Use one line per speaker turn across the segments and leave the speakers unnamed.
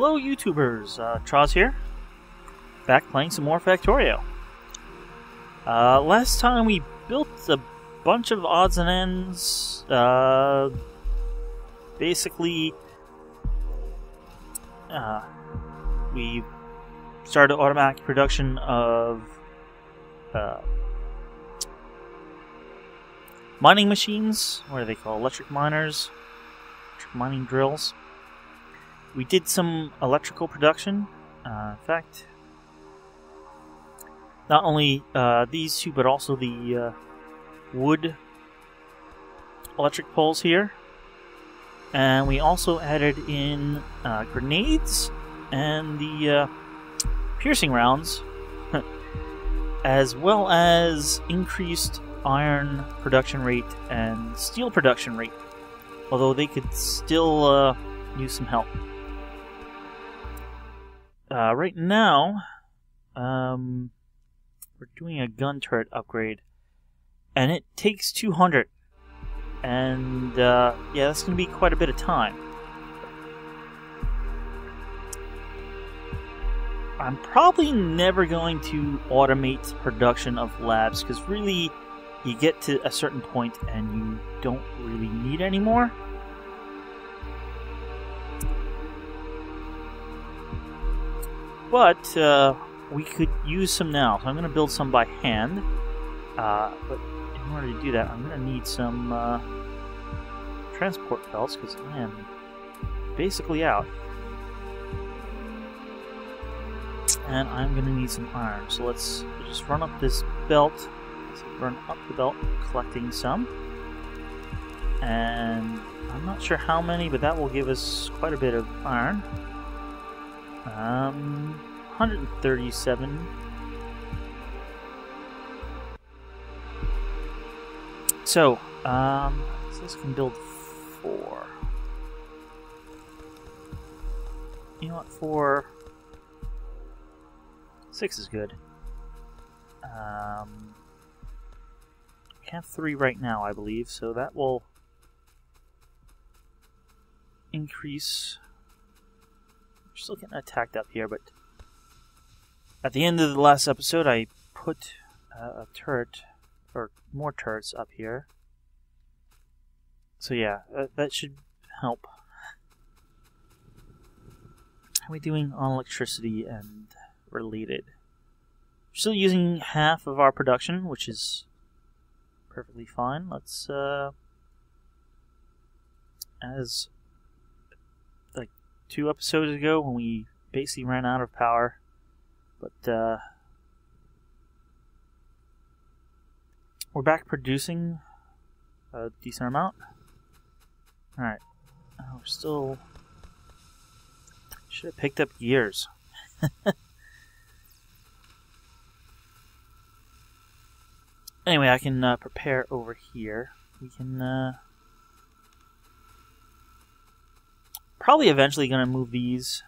Hello YouTubers, Troz here, back playing some more Factorio. Last time we built a bunch of odds and ends, basically, we started automatic production of mining machines. What are they called? Electric miners, electric mining drills. We did some electrical production. In fact, not only these two, but also the wood electric poles here. And we also added in grenades and the piercing rounds, as well as increased iron production rate and steel production rate, although they could still use some help. Right now, we're doing a gun turret upgrade, and it takes 200, and yeah, that's going to be quite a bit of time. I'm probably never going to automate production of labs, because really, you get to a certain point and you don't really need any more. But we could use some now, so I'm going to build some by hand. But in order to do that, I'm going to need some transport belts, because I am basically out. And I'm going to need some iron, so let's just run up this belt. Let's run up the belt, collecting some. And I'm not sure how many, but that will give us quite a bit of iron. 137. So, this can build 4. You know what, 4... 6 is good. I have 3 right now, I believe, so that will increase. We're still getting attacked up here, but at the end of the last episode, I put a turret, or more turrets up here. So yeah, that should help. How are we doing on electricity and related? We're still using half of our production, which is perfectly fine. Let's, as like 2 episodes ago when we basically ran out of power, but we're back producing a decent amount. Alright, we're still... should have picked up gears. Anyway, I can prepare over here. We can probably eventually gonna move these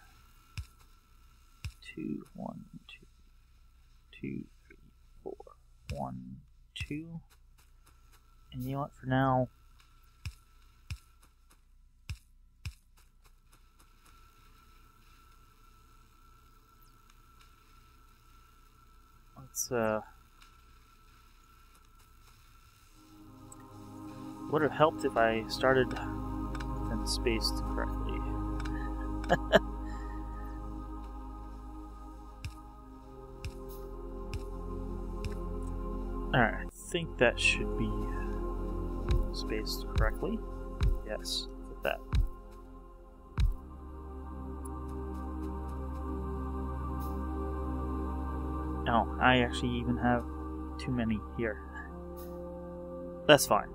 to 1, 2, 2, 3, 4, 1, 2, and you know what? For now, let's would have helped if I started them spaced correctly. Alright, I think that should be spaced correctly. Yes, look at that. Oh, I actually even have too many here. That's fine.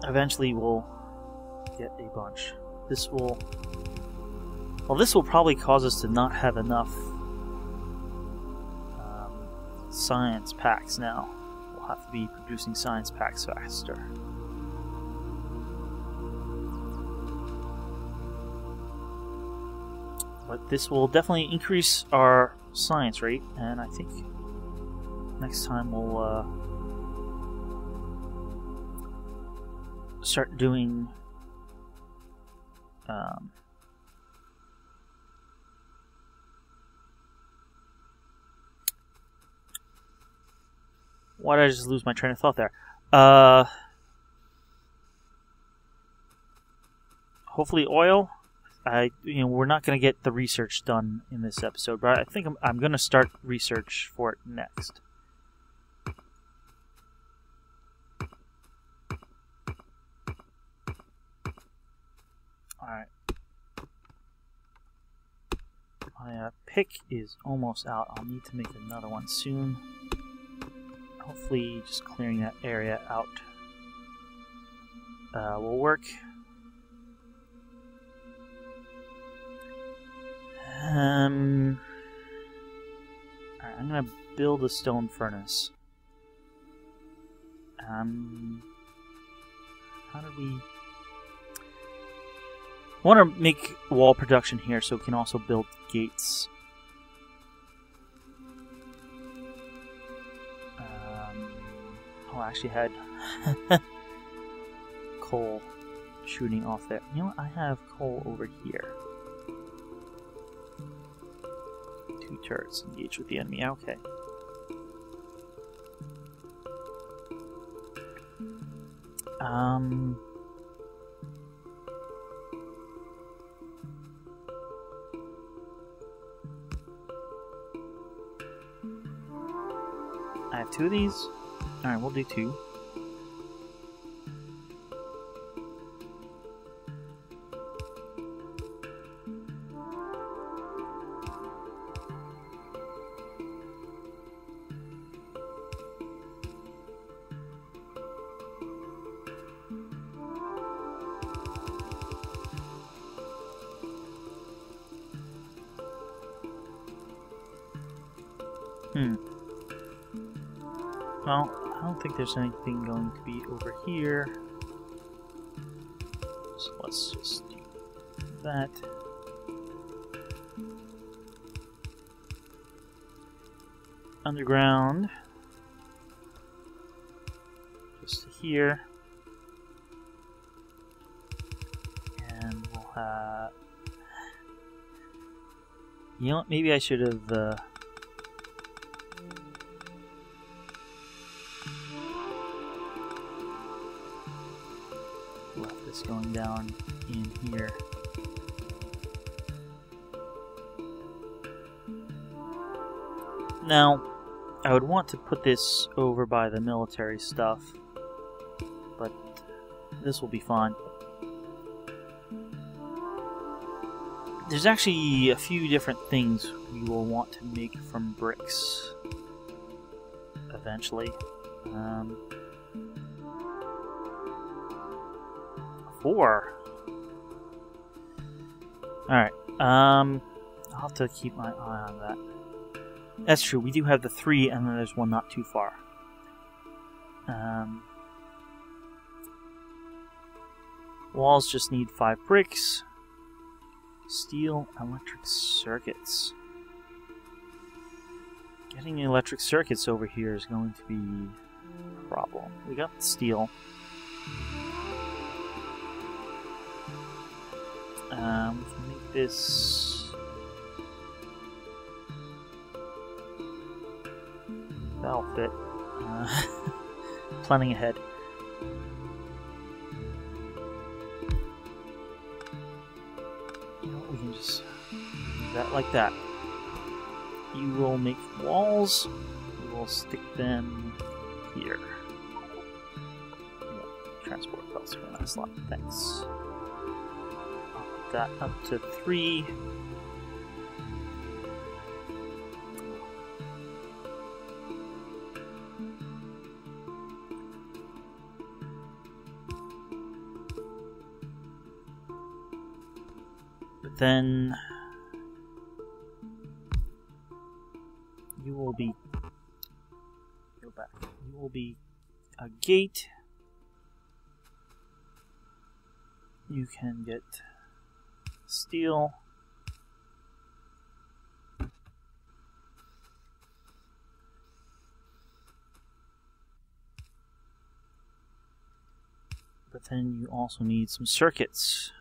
Eventually we'll get a bunch. This will... well, this will probably cause us to not have enough science packs now. We'll have to be producing science packs faster. But this will definitely increase our science rate, and I think next time we'll start doing why did I just lose my train of thought there? Hopefully oil. We're not going to get the research done in this episode, but I think I'm going to start research for it next. Alright. My pick is almost out. I'll need to make another one soon. Hopefully just clearing that area out will work. Alright, I'm gonna build a stone furnace. How do we... I want to make wall production here so we can also build gates. I actually had coal shooting off there. You know what? I have coal over here. 2 turrets engage with the enemy. Okay. I have 2 of these. Alright, we'll do 2. Well, I don't think there's anything going to be over here. So let's just do that. Underground. Just here. And we'll have... You know what? Maybe I should have... going down in here. Now, I would want to put this over by the military stuff, but this will be fine. There's actually a few different things we will want to make from bricks eventually. 4. Alright, I'll have to keep my eye on that. That's true, we do have the 3, and then there's one not too far. Walls just need 5 bricks. Steel electric circuits. Getting the electric circuits over here is going to be a problem. We got the steel. We can make this... That'll fit. Planning ahead. You know, we can just do that like that. You will make walls. We will stick them here. Yeah, transport belts for that slot. Thanks. That up to 3. But then you will be go back. You will be a gate. You can get steel. but then you also need some circuits.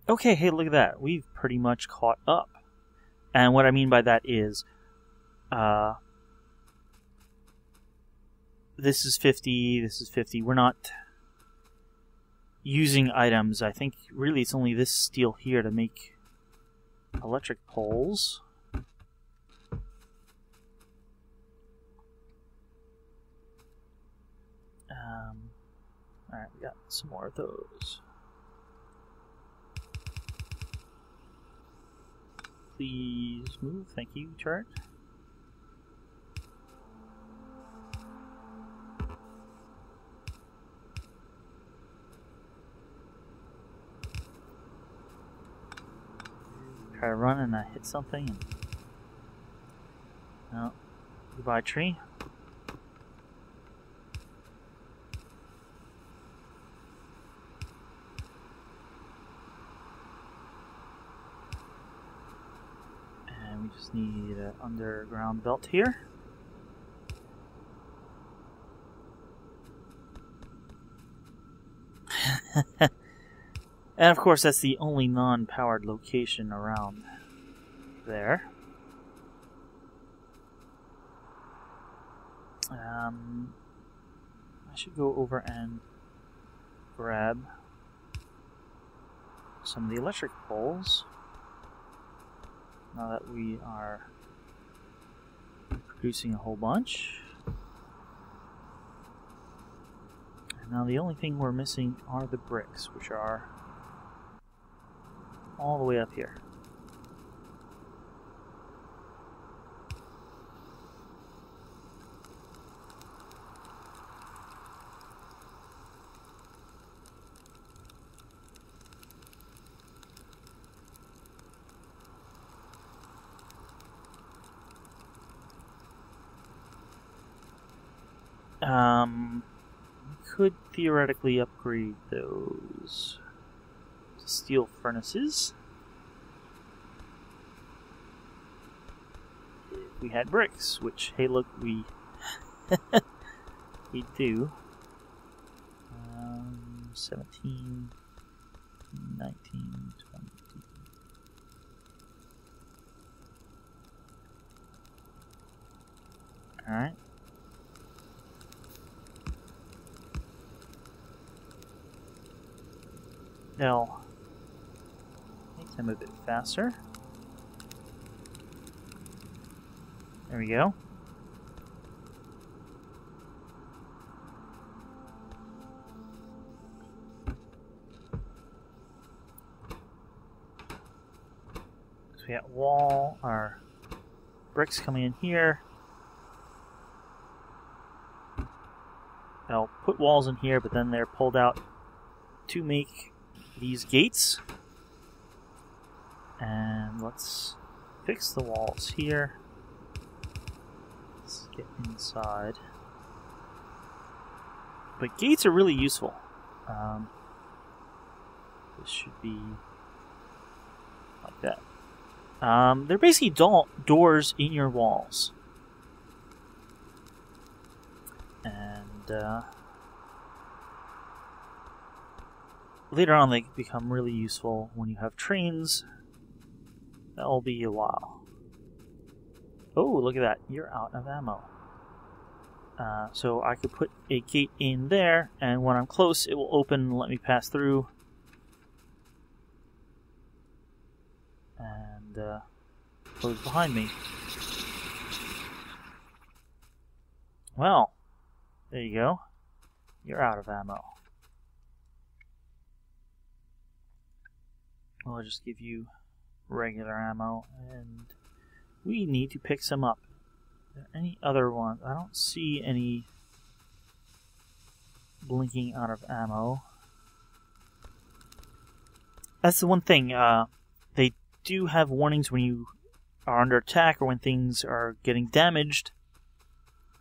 Okay, hey, look at that. We've pretty much caught up. And what I mean by that is, this is 50, this is 50. We're not using items. I think really it's only this steel here to make electric poles. Alright, we got some more of those. Please move, thank you, chart. Try to run and I hit something. And... no. Goodbye, tree. And we just need an underground belt here. And of course, that's the only non-powered location around there. I should go over and grab some of the electric poles. Now that we are producing a whole bunch. And now the only thing we're missing are the bricks, which are all the way up here. We could theoretically upgrade those to steel furnaces if we had bricks, which, hey look, we we do. 17, 19, 20. Alright. Now, make them a bit faster. There we go. So we got wall, our bricks coming in here. I'll put walls in here, but then they're pulled out to make these gates. And let's fix the walls here. Let's get inside. But gates are really useful. This should be like that. They're basically doors in your walls. And later on they become really useful when you have trains. That'll be a while. Oh, look at that. You're out of ammo. So I could put a gate in there, and when I'm close, it will open and let me pass through. And close behind me. Well, there you go. You're out of ammo. I'll just give you regular ammo, and we need to pick some up. Are there any other ones? I don't see any blinking out of ammo. That's the one thing. They do have warnings when you are under attack or when things are getting damaged.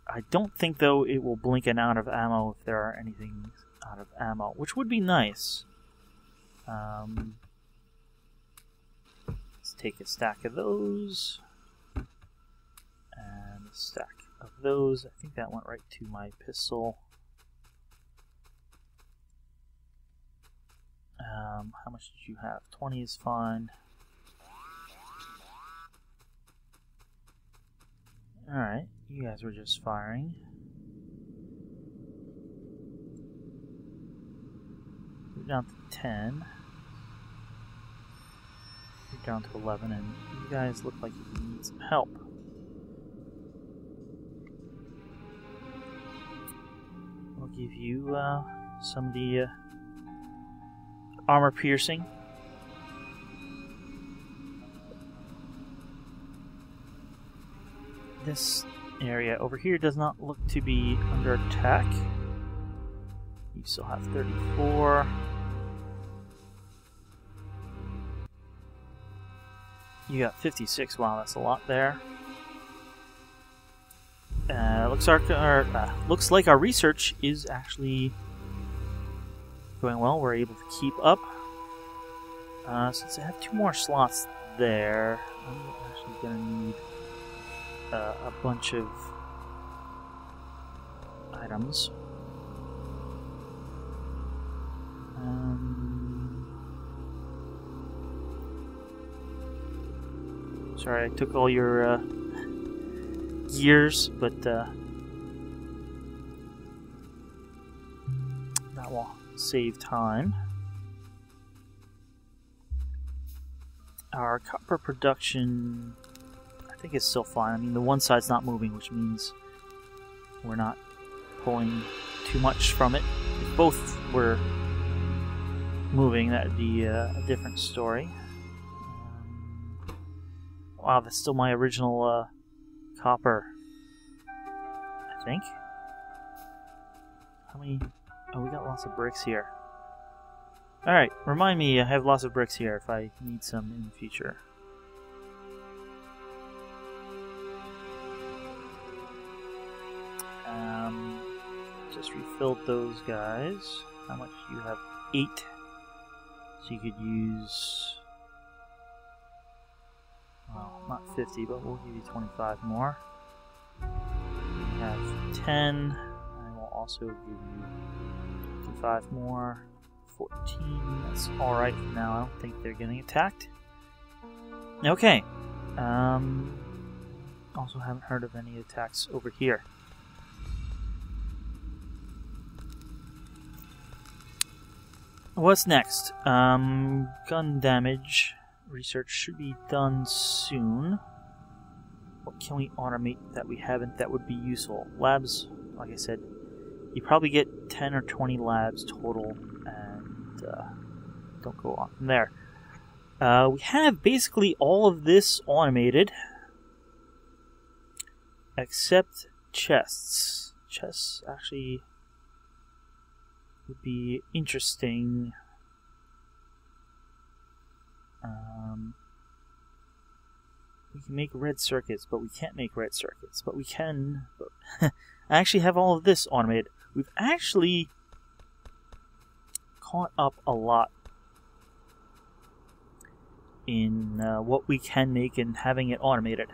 I don't think, though, it will blink an out of ammo if there are anything out of ammo, which would be nice. Let's take a stack of those. And a stack of those. I think that went right to my pistol. How much did you have? 20 is fine. Alright, you guys were just firing. We're down to 10. You're down to 11, and you guys look like you need some help. I'll give you some of the armor piercing. This area over here does not look to be under attack. You still have 34. You got 56. Wow, that's a lot there. Looks like our research is actually going well. We're able to keep up. Since I have 2 more slots there, I'm actually going to need a bunch of items. Sorry, I took all your gears, but that will save time. Our copper production, I think, is still fine. I mean, the one side's not moving, which means we're not pulling too much from it. If both were moving, that would be a different story. Wow, that's still my original copper, I think. How many? Oh, we got lots of bricks here. Alright, remind me, I have lots of bricks here if I need some in the future. Just refilled those guys. How much do you have? 8. So you could use... well, not 50, but we'll give you 25 more. We have 10. I will also give you 25 more. 14. That's alright for now. I don't think they're getting attacked. Okay. Also haven't heard of any attacks over here. What's next? Gun damage. Research should be done soon. What can we automate that we haven't that would be useful? Labs, like I said, you probably get 10 or 20 labs total, and don't go on from there. We have basically all of this automated, except chests. Chests actually would be interesting. We can make red circuits, but we can't make red circuits. But we can. But I actually have all of this automated. We've actually caught up a lot in what we can make and having it automated.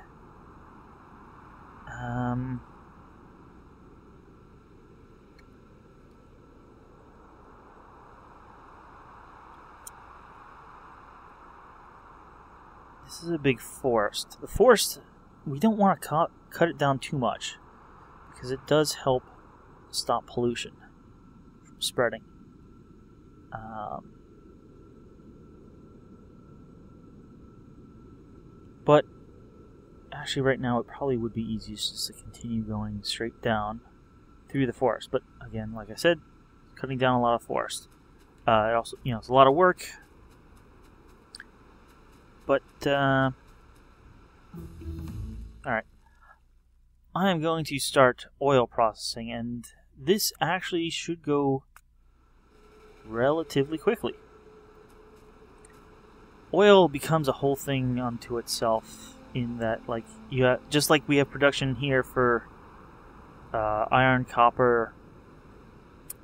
This is a big forest. The forest, we don't want to cut it down too much, because it does help stop pollution from spreading. But actually right now it probably would be easiest just to continue going straight down through the forest. But again, like I said, cutting down a lot of forest. It also, it's a lot of work. But, alright. I am going to start oil processing, and this actually should go relatively quickly. Oil becomes a whole thing unto itself, in that, like, just like we have production here for iron, copper,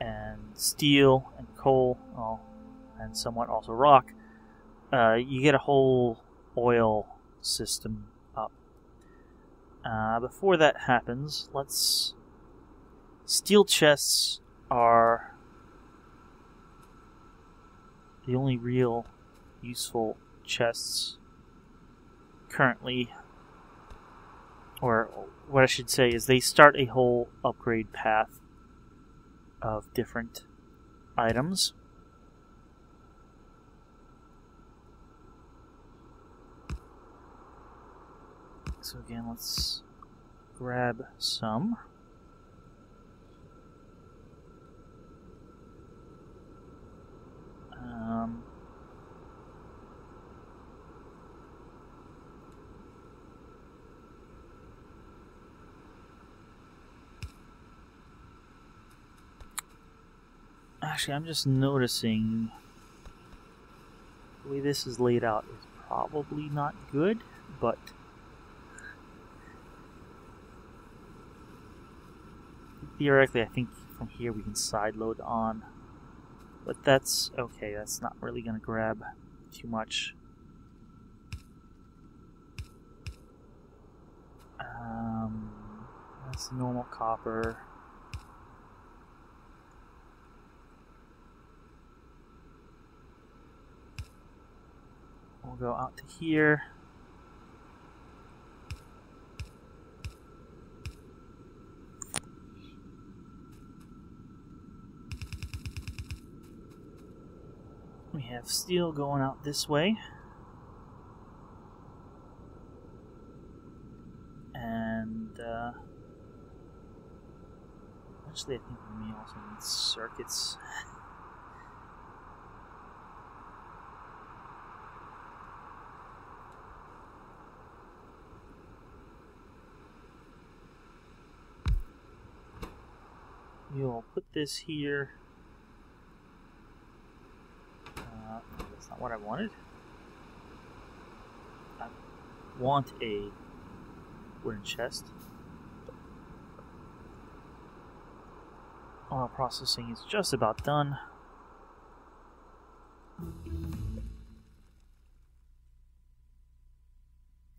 and steel, and coal, and somewhat also rock. You get a whole oil system up. Before that happens, let's... Steel chests are the only real useful chests currently, or what I should say is they start a whole upgrade path of different items. So again, let's grab some. Actually, I'm just noticing the way this is laid out is probably not good, but theoretically I think from here we can side load on. But that's okay, that's not really going to grab too much. That's normal copper. We'll go out to here. We have steel going out this way. And actually I think we may also need circuits. We'll put this here. That's not what I wanted. I want a wooden chest. Oil processing is just about done.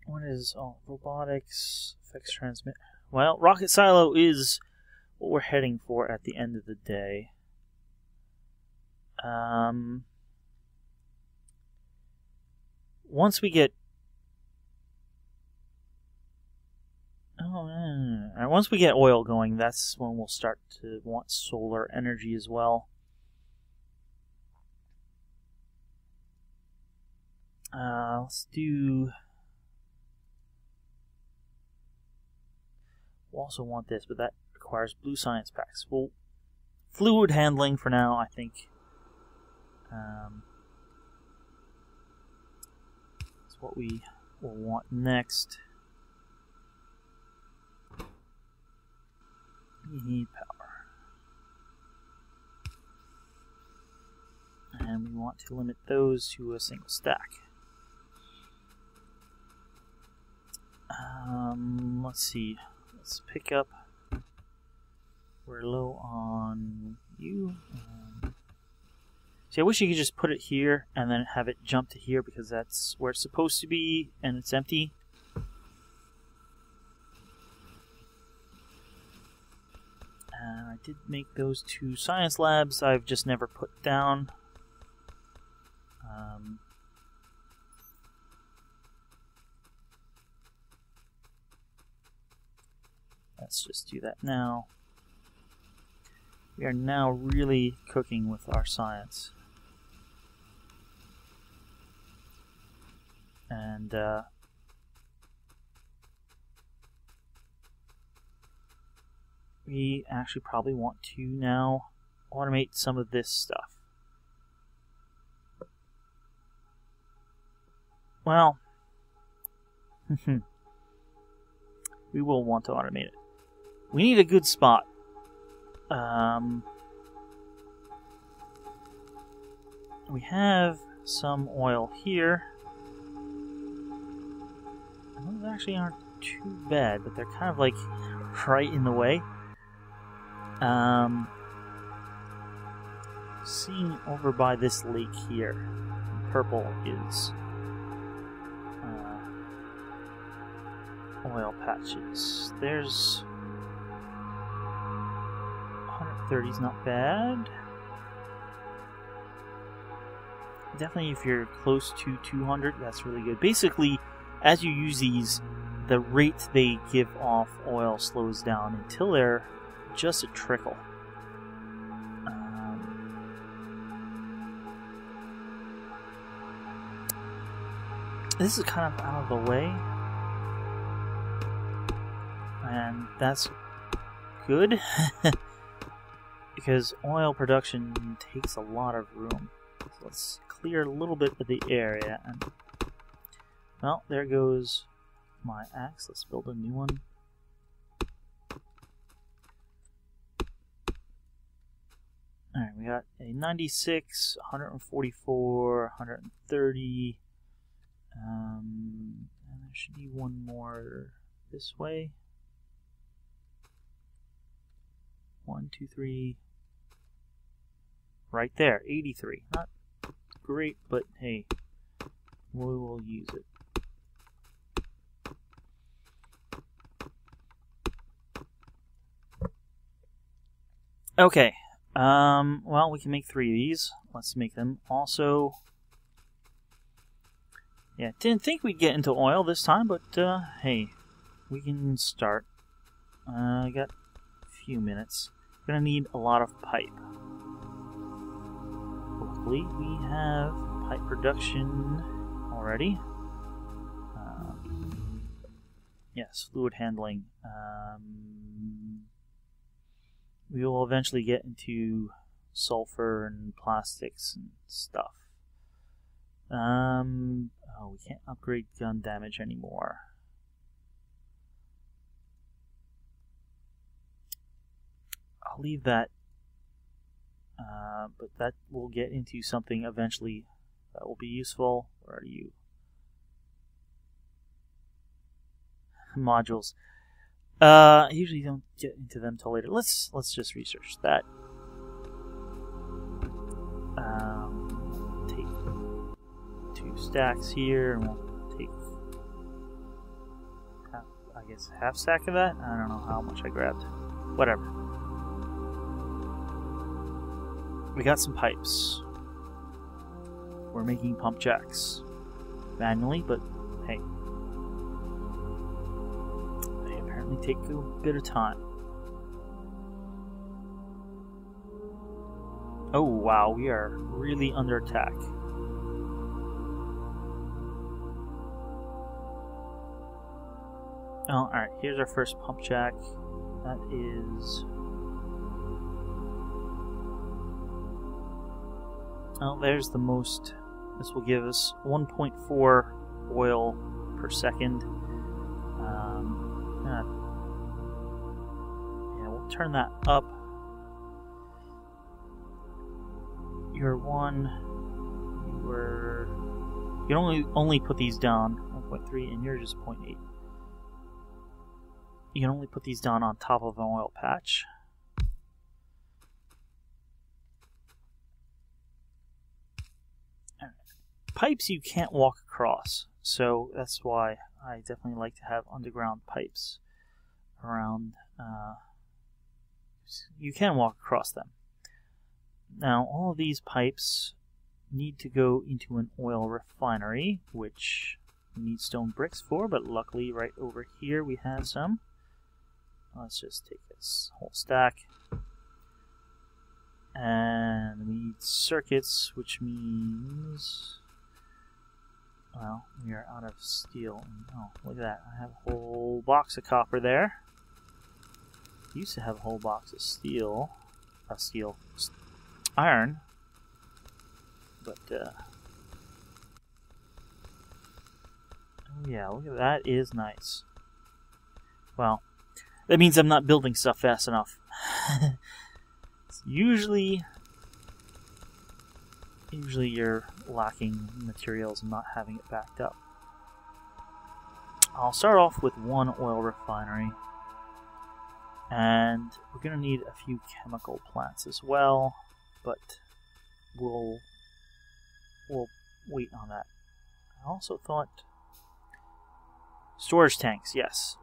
What is robotics, effects transmit? Well, rocket silo is what we're heading for at the end of the day. Once we get once we get oil going, that's when we'll start to want solar energy as well. Let's do. We'll also want this, but that requires blue science packs. Well, fluid handling for now, I think. That's what we will want next. We need power. And we want to limit those to a single stack. Let's see. Let's pick up. We're low on you. See, I wish you could just put it here and then have it jump to here because that's where it's supposed to be and it's empty. I did make those 2 science labs I've just never put down. Let's just do that now. We are now really cooking with our science. And we actually probably want to now automate some of this stuff. Well, we will want to automate it. We need a good spot. We have some oil here. Those actually aren't too bad, but they're kind of like right in the way. Seeing over by this lake here, purple is oil patches. There's 130 is not bad. Definitely if you're close to 200, that's really good. Basically, as you use these, the rate they give off oil slows down until they're just a trickle. This is kind of out of the way, and that's good because oil production takes a lot of room. So let's clear a little bit of the area, and well, there goes my axe. Let's build a new one. Alright, we got a 96, 144, 130. And there should be one more this way. 1, 2, 3. Right there, 83. Not great, but hey, we will use it. Okay. Well, we can make 3 of these. Let's make them. Also, yeah, didn't think we'd get into oil this time, but hey, we can start. I got a few minutes. Gonna need a lot of pipe. Luckily, we have pipe production already. Yes, fluid handling. We will eventually get into sulfur and plastics and stuff. Oh, we can't upgrade gun damage anymore. I'll leave that, but that will get into something eventually that will be useful. Where are you? Modules. I usually don't get into them till later. Let's just research that. Take 2 stacks here, and we'll take half stack of that. I don't know how much I grabbed. Whatever. We got some pipes. We're making pump jacks manually, but hey. Take a bit of time. Oh wow, we are really under attack. Oh, alright, here's our first pump jack. That is... oh, there's the most. This will give us 1.4 oil per second. Turn that up. You're 1. You can only put these down 1.3, and you're just 0.8. You can only put these down on top of an oil patch. Pipes you can't walk across, so that's why I definitely like to have underground pipes around. You can walk across them. Now, all of these pipes need to go into an oil refinery, which we need stone bricks for, but luckily right over here we have some. Let's just take this whole stack. And we need circuits, which means... well, we are out of steel. Oh, look at that. I have a whole box of copper there. Used to have a whole box of iron, but oh yeah, look at that, is nice. Well, that means I'm not building stuff fast enough. usually you're lacking materials and not having it backed up. I'll start off with 1 oil refinery. And we're going to need a few chemical plants as well, but we'll wait on that. I also thought Storage tanks, yes.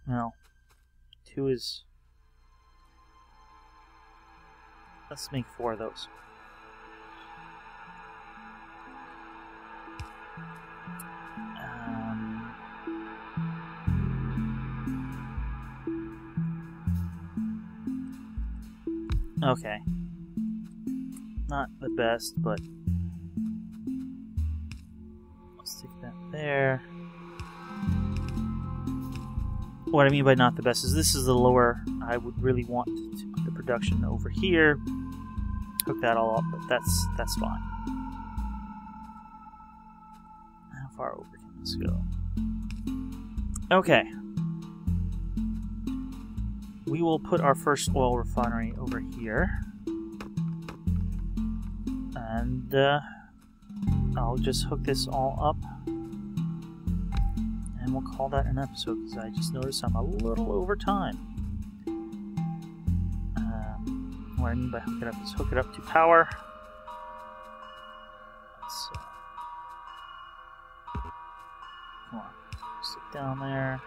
No. 2 is... Let's make 4 of those. Okay. Not the best, but let's stick that there. What I mean by not the best is this is the lower. I would really want to put the production over here. Hook that all up, but that's fine. How far over can this go? Okay. We will put our first oil refinery over here. And I'll just hook this all up. And we'll call that an episode, because I just noticed I'm a little over time. What I mean by hook it up is hook it up to power. Let's, come on, stick down there.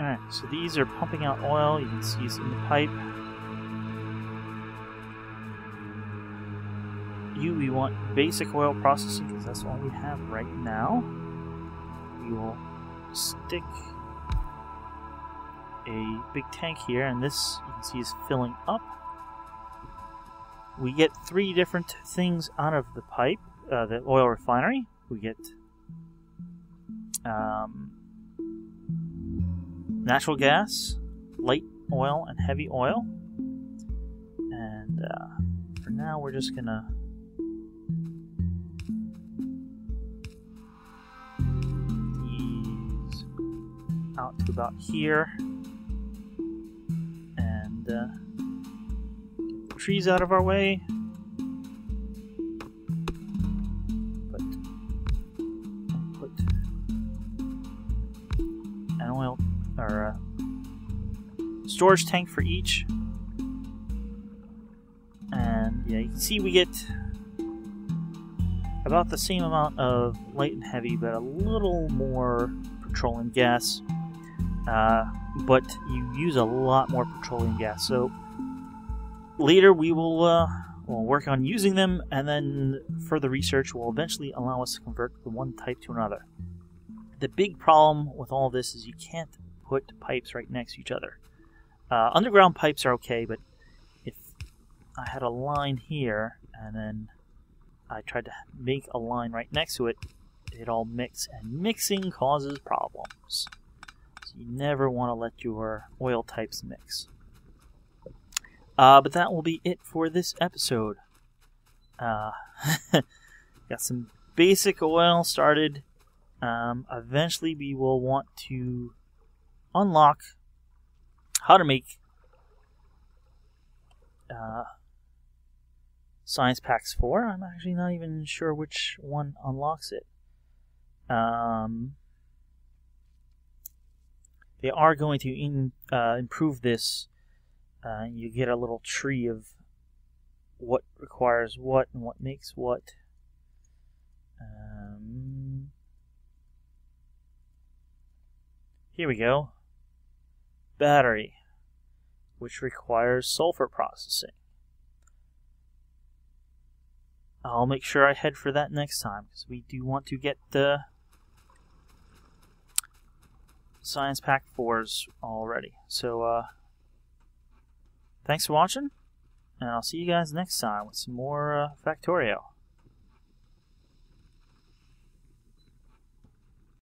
Alright, so these are pumping out oil. You can see it's in the pipe. We want basic oil processing because that's all we have right now. We will stick a big tank here, and this you can see is filling up. We get 3 different things out of the pipe, the oil refinery. We get natural gas, light oil, and heavy oil. And for now, we're just gonna these out to about here, and get the trees out of our way. But we'll put an oil or storage tank for each, and yeah, you can see we get about the same amount of light and heavy, but a little more petroleum gas. But you use a lot more petroleum gas, so later we will we'll work on using them, and then further research will eventually allow us to convert the one type to another. The big problem with all this is you can't put pipes right next to each other. Underground pipes are okay, but if I had a line here and then I tried to make a line right next to it, it all mix, and mixing causes problems. So you never want to let your oil types mix. But that will be it for this episode. Got some basic oil started. Eventually we will want to unlock how to make Science Packs 4. I'm actually not even sure which one unlocks it. They are going to improve this. You get a little tree of what requires what and what makes what. Here we go. Battery, which requires sulfur processing. I'll make sure I head for that next time, because we do want to get the Science Pack 4s already. So, thanks for watching, and I'll see you guys next time with some more Factorio.